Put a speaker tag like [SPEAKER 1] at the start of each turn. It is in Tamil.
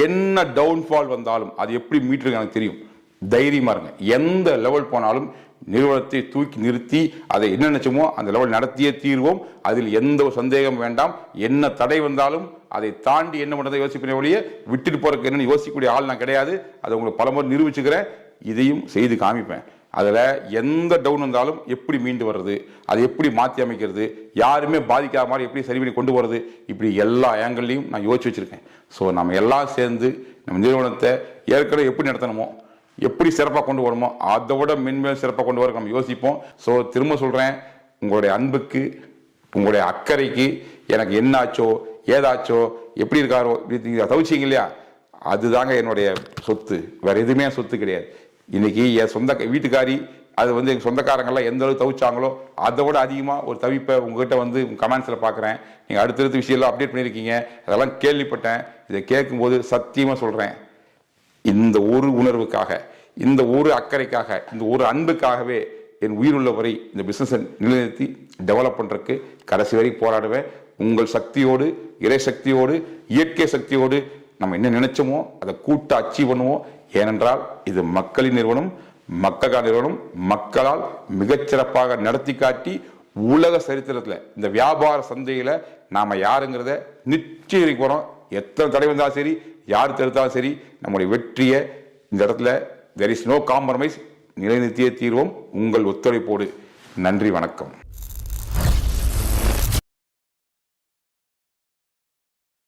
[SPEAKER 1] என்ன டவுன்ஃபால் வந்தாலும் அது எப்படி மீட்டருக்கு எனக்கு தெரியும். தைரியமா இருங்க. எந்த லெவல் போனாலும் நிறுவனத்தை தூக்கி நிறுத்தி அதை என்ன நினைச்சோமோ அந்த லெவல் நடத்தியே தீர்வோம். அதில் எந்த ஒரு சந்தேகம் வேண்டாம். என்ன தடை வந்தாலும் அதை தாண்டி என்ன பண்றதை யோசிப்பேன் ஒழிய விட்டுட்டு போறதுக்கு என்னன்னு யோசிக்கக்கூடிய ஆள் நான் கிடையாது. அதை உங்களுக்கு பலமுறை நிரூபிச்சுக்கிறேன். இதையும் செய்து காமிப்பேன். அதில் எந்த டவுன் வந்தாலும் எப்படி மீண்டு வர்றது, அதை எப்படி மாற்றி அமைக்கிறது, யாருமே பாதிக்காத மாதிரி எப்படி சரி பண்ணி கொண்டு வர்றது, இப்படி எல்லா ஆங்கிள்லையும் நான் யோசிச்சு வச்சிருக்கேன். ஸோ நம்ம எல்லாம் சேர்ந்து நம்ம நிறுவனத்தை ஏற்கனவே எப்படி நடத்தணுமோ, எப்படி சிறப்பாக கொண்டு வரணுமோ அதை விட மென்மேலும் சிறப்பாக கொண்டு வர நம்ம யோசிப்போம். ஸோ திரும்ப சொல்கிறேன், உங்களுடைய அன்புக்கு, உங்களுடைய அக்கறைக்கு எனக்கு என்ன ஆச்சோ ஏதாச்சோ எப்படி இருக்காரோ இப்படி தவிச்சிங்க இல்லையா, அதுதாங்க என்னுடைய சொத்து. வேற எதுவுமே சொத்து கிடையாது. இன்னைக்கு என் சொந்த வீட்டுக்காரி அது எங்கள் சொந்தக்காரங்கள்லாம் எந்த அளவுக்கு தவிச்சாங்களோ அதை விட அதிகமாக ஒரு தவிப்பை உங்ககிட்ட கமெண்ட்ஸில் பார்க்குறேன். நீங்கள் அடுத்தடுத்த விஷயம்லாம் அப்டேட் பண்ணியிருக்கீங்க, அதெல்லாம் கேள்விப்பட்டேன். இதை கேட்கும்போது சத்தியமாக சொல்கிறேன், இந்த ஒரு உணர்வுக்காக, இந்த ஒரு அக்கறைக்காக, இந்த ஒரு அன்புக்காகவே என் உயிருள்ள வரை இந்த பிஸ்னஸை நிலைநிறுத்தி டெவலப் பண்ணுறதுக்கு கடைசி வரை போராடுவேன். உங்கள் சக்தியோடு, இறை சக்தியோடு, இயற்கை சக்தியோடு நம்ம என்ன நினைச்சோமோ அதை கூட்ட அச்சீவ் பண்ணுவோம். ஏனென்றால் இது மக்களின் நிறுவனம், மக்களுக்கான நிறுவனம். மக்களால் மிகச்சிறப்பாக நடத்தி காட்டி உலக சரித்திரத்தில் இந்த வியாபார சந்தையில் நாம் யாருங்கிறத நிச்சயம் போகிறோம். எத்தனை தடை வந்தாலும் சரி, யார் தடுத்தாலும் சரி, நம்முடைய வெற்றியை இந்த இடத்துல there is no compromise நிலைநிறுத்தியே தீர்வோம். உங்கள் ஒத்துழைப்போடு. நன்றி, வணக்கம்.